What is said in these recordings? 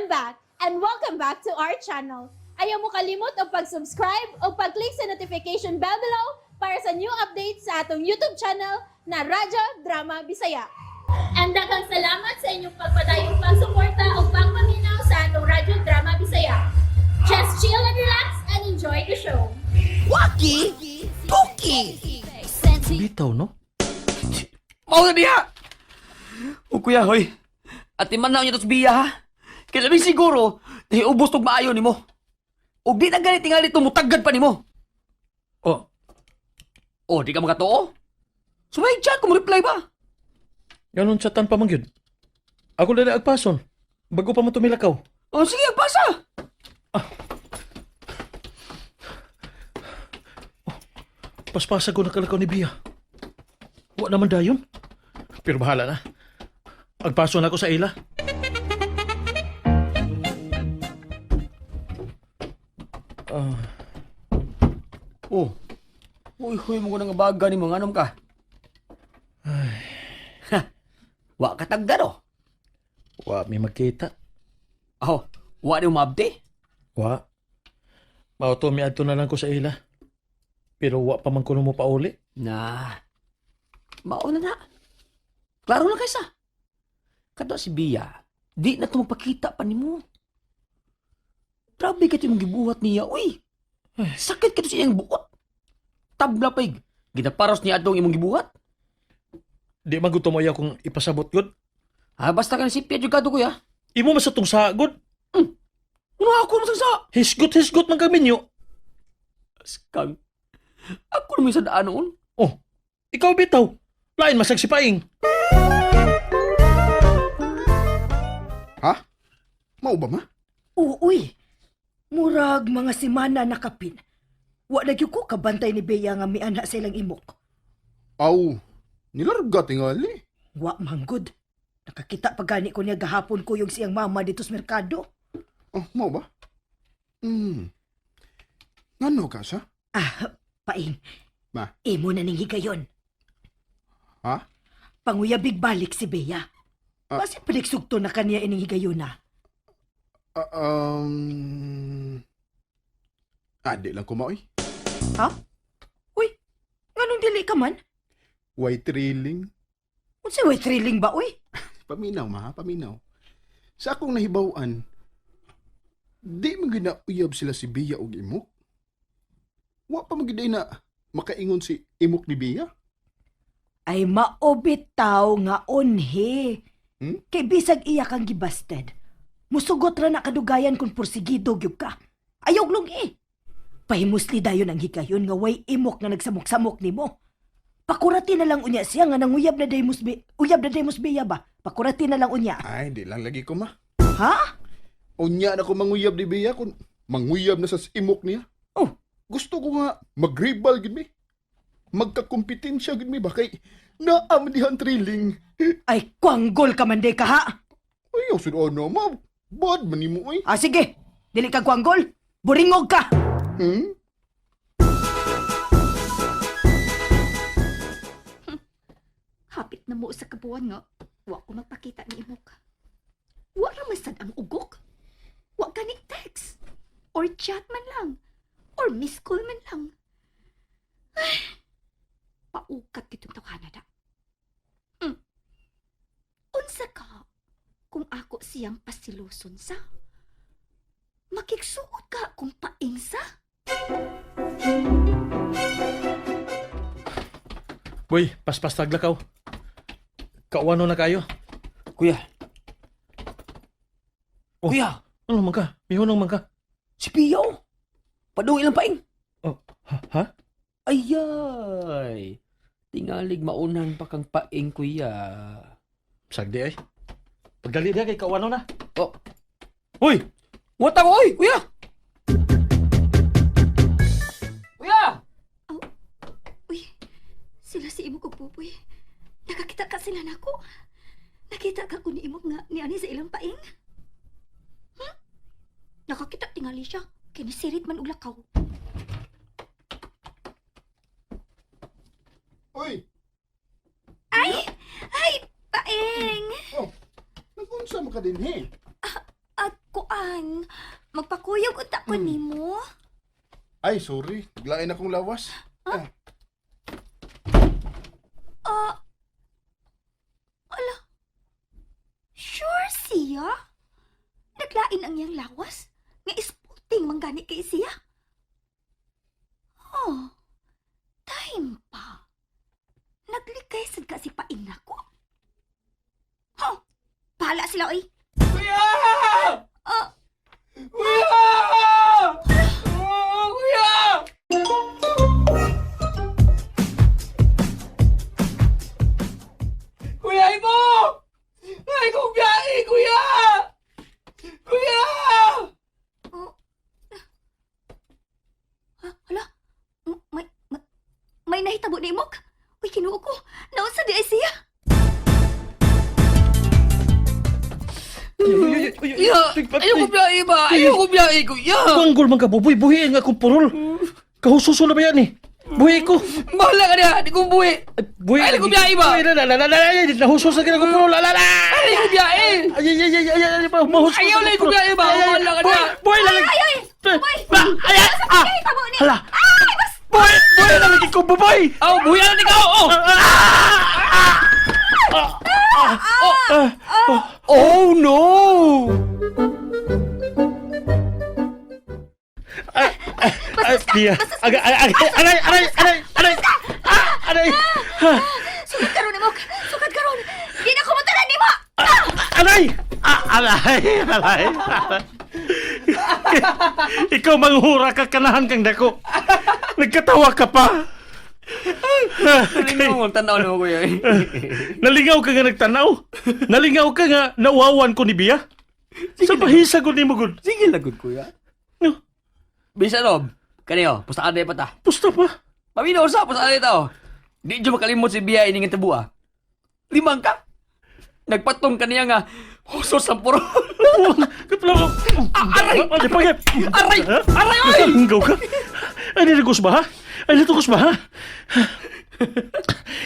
I'm back, and welcome back to our channel. Ayaw mo kalimot o pag-subscribe o pag-click sa notification bell below para sa new updates sa atong YouTube channel na Radyo Drama Bisaya. And daghang salamat sa inyong pagpadayong pagsuporta o pagpaminaw sa atong Radyo Drama Bisaya. Just chill and relax and enjoy the show. Waki! Tuki! Bitaw, no? Mao na diha! O kuya, hoy. At imanaw niya to sa biya, ha? Kaya sabi siguro, nahiubos tong maayo ni mo. O di na ganit tingali ito, mutagad pa ni mo. Oh, O, di ka makatoo? Sumay chat kung reply ba? ganun chatan pa man yun. Ako na agpason. Bago pa man tumilakaw. O, sige, agpasa! Paspasa ko nakalakaw ni Bia. Wa naman dayon. Pero bahala na. Agpason ako sa ila. O, huy, mo ko nang baga ni mo, anong ka? Ha, wa ka tagda, no? Wa may magkita. Aho, wa ni umabdi? Wa. Mauto mi adto na lang ko sa ila. Pero wa pa man kuno mo pauli. Na, mauna na. Klaro na kaysa. Kada si Bia, di na ito magpakita pa ni mo. Grabe ka ito mong gibuhat niya, uy. Sakit ka ito sa iyang buot. Tabla pa ginaparos niya atong imong gibuhat. Di man gusto mo ayaw kung ipasabot gud. Basta ka na si Pia Jugado, kuya. Imo masatong sagod. Ano ako masangsa? Hisgot man kami niyo. Skag. Ako naman sa daan noon. Oh, ikaw bitaw. Lain masagsipaing. Ha? Mao ba ma? Uy, murag mga semana nakapin. Wa na gyud ko kabantay ni Bea nga mianha sa ilang imok. Aw, nilarga tingali. Wa manggod. Nakakita pa gani ko niya gahapon ko yung siyang mama dito sa merkado. Oh, mao ba? Ngano ka sa? Paing. Ma? Imo na ning higayon. Ha? Panguyabig balik si Bea. Basi panigsugto na kaniya ining higayon na. Di lang ko maoy. Ha? Uy, nganong dili ka man? Way thrilling. Unsa way thrilling ba, uy? Paminaw ma, paminaw. Sa akong nahibawan, di man ginauyab sila si Bia og imok. Wa pa magiday na makaingon si imok ni Bia. Ay maobitaw nga onhe. Hmm? Kay bisag iya kang gibasted. Musugot ra na kadugayan kung porsigido gyud ka. Ayaw long Pahimusli dayon ang higayon nga way imok nga nagsamok-samok nimo. Pakurati na lang unya siya nga nanguyab na daymus Bea ba? Pakurati na lang unya. Ay, di lang lagi ko ma. Ha? Unya na ko manguyab ni Bia kung manguyab na sa imok niya. Oh, Gusto ko nga mag-rival gid mi. Magkakompetensya gid mi ba kay naam dihan thrilling. ay kwanggol ka man day ka ha. Ayaw sud ano ma. Bad man nimo oy. Sige, dili ka kwanggol. Buringog ka. Hapit na mo sa kabuan nga, wa ko magpakita ni imok. Wa ra masad ang ugok. Wa ka ni text. Or chat man lang. Or miss call man lang. Ay, paukat kitong tawhana na. Unsa ka? Kung ako siyang pasiluson sa? Makiksuot ka kung paing sa? Boy, paspas taglakaw. Kaawano na kayo. Kuya. Oh. Kuya, Ano man ka? Mihunong man ka. si Pia, oh. Padung ilang paing. Oh, ha? Ayay. Tingalig maunan pa kang paing, kuya. Sagdi ay. Pagdali dia kay kaawano na. Oh, Hoy! wata ko, oy, kuya! Kuya! Uy, sila si Imog ug Pupoy. Nakakita ka sila nako. Nakita ka ko ni Imog nga ni ani sa ilang paing. Nakakita tingali siya. Kinisirit man og lakaw. Oy. Ay, paing. Oh. Nagunsa mo ka din he. At ko kuan. Magpakuyog unta ko nimo. Ay, sorry. Naglain akong lawas. Ah, Ala. Sure siya? Naglain ang iyang lawas? Nga ispulting manggani kay siya? Oh, time pa. Naglikay sad ka si paina ko. Oh, bahala sila oy. Kuya! Ah, Kuya! Oh, kuya! Kuya, imo! Ay, kong biyahe, kuya! Kuya! oh. Hala. May nahitabo ni Imok. Uy, kinuo ko. Naunsa di ay siya. Kuya! Ayoko biyahe ba? Ayoko biyahe, kuya! Banggol man ka, buboy. Buhiin nga akong purol. Kahususo na ba yan eh? Buhi ko. Bahala ka na! Di kong buwi! Buhi. Ay, ko biyahe ba? Ay, nahusos na ka akong purol. Ay, ko biyahe! Mahus. Ayaw lang ko biyahe ba? Bahala ka na! Buhi lang. Ay! Ay, Nahitabo ni. hala. Buhi lang lagi ko, buboy. Aw, buhay na ikaw! Oh! Oh no! Dia. Aray. Sukat karon ni Imok. Sukat karon. Di na ko matanan nimo. Aray. Ikaw manghura ka kanahan kang dako. Nagkatawa ka pa. Ano mo, tanaw na mo, kuya. Nalingaw ka nga nagtanaw. Nalingaw ka nga nauwawan ko ni Bia. Sa pahisa ko ni mo gud. Sige lang, good, kuya. No, Bisa, Rob. Kaniyo, pusta ka na pa ta. pusta pa. Paminaw sa, pusta ka na ito. Di dyo makalimot si Bia ining tabua. Limang ka. Nagpatong ka niya nga, husos ang puro. Aray! Aray! Aray! Ay! Hanggaw ka. Ay, nilagos ba ha? Ay, nilagos ba ha?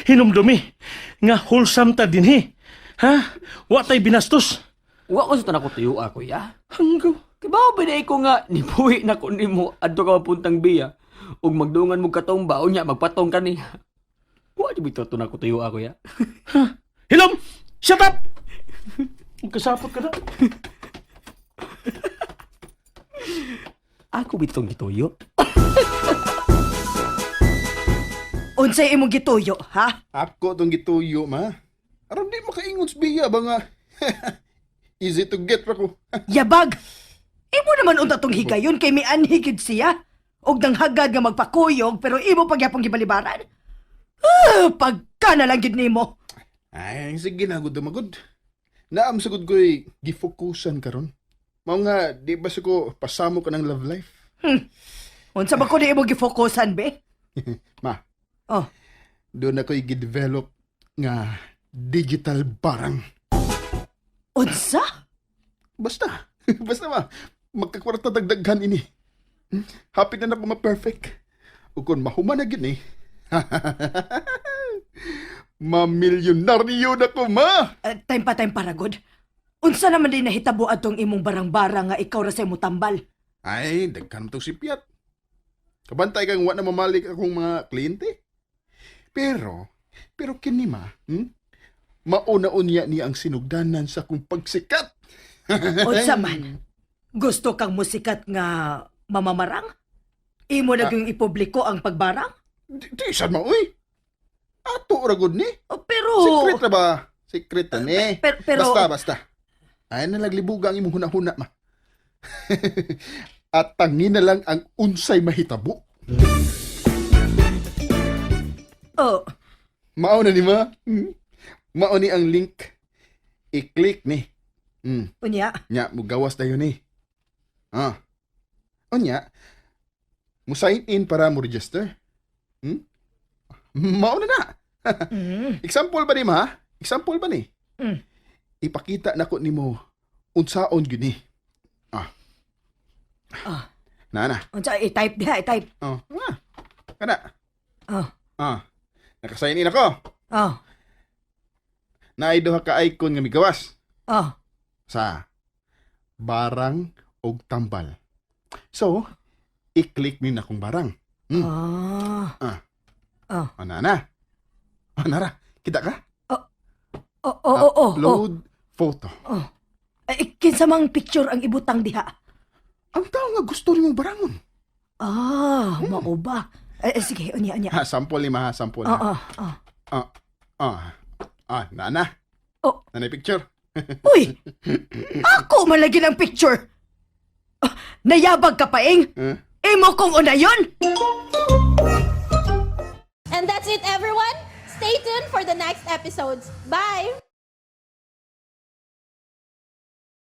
Hinumdumi. Nga wholesome ta din he. Ha? Wa tay binastos. Wa ko sa tanako tuyo ako, ya. Hanggaw. Kibaw ba na ko nga, nibuhi na ko ni mo, adto ka mapuntang Bia. Ug magdungan mo katong baon niya, magpatong ka niya. Wa di bito na ko tuyo ako, ya. Hilom! Shut up! Magkasapot ka na. Ako bitong gituyo. Unsay imong gituyo, ha? ako tong gituyo, ma. Aram di makaingon sa biya ba nga. Easy to get ra ko. Yabag! Imo naman unta tong higayon kay may anhigid siya. Og nang hagad nga magpakuyog pero imo pagyapong gibalibaran. Pagka na lang gid nimo. Ay, sige na, good na magod. Naam sagod ko'y gifokusan karon. Mao nga, di ba sa ko pasamo ka ng love life? Unsa ba ko ni imo gifokusan be? Ma, Oh, doon ako'y gidevelop nga digital barang. unsa? Basta, basta ma, magkakwarta dagdaghan ini. Happy na ako ma-perfect. O kung mahuman na gini, mamilyonaryo na ko, ma! Time pa ragod. Unsa naman din nahitabo atong imong barang-barang nga ikaw ra sa imo tambal? Ay, daghan mo to si Piat. Kabantay kang wa na mamalik akong mga kliyente. Pero kini ma, mauna-unya niya ang sinugdanan sa akong pagsikat. Unsa man? Gusto kang musikat nga mamamarang? Imo na yung ipubliko ang pagbarang? Di saan mo, uy? Ato ragod ni. Oh, pero... Secret na ba? Secret na ni. pero... Basta. Ay na naglibuga ang imong hunahuna, ma. At tangin na lang ang unsay mahitabo. Oh, Mao na ni ma. Mao ni ang link. I-click ni. unya. Nya, mugawas dayon ni. Onya, mo sign in para mo register. Mao na na. Example ba ni ma? Example ba ni? Ipakita nako nimo unsaon gyud ni. Nana. Unsa i-type diha, i-type. Kana. Oh, Nakasign in ako. oh, Naay duha ka icon nga migawas. oh. Sa barang og tambal. So, i-click ni na kong barang. Ana na. Ana ra. Kita ka? Upload photo. Kinsa mang picture ang ibutang diha? Ang tao nga gusto ni mong barangon. Mao ba? Sige, unya. Ha, sample ni ha, sample na. Nana. Oh. Nanay picture. Uy! Ako malagi ng picture! Nayabag ka pa, Ing? Imo kong unayon? And that's it, everyone. Stay tuned for the next episodes. Bye!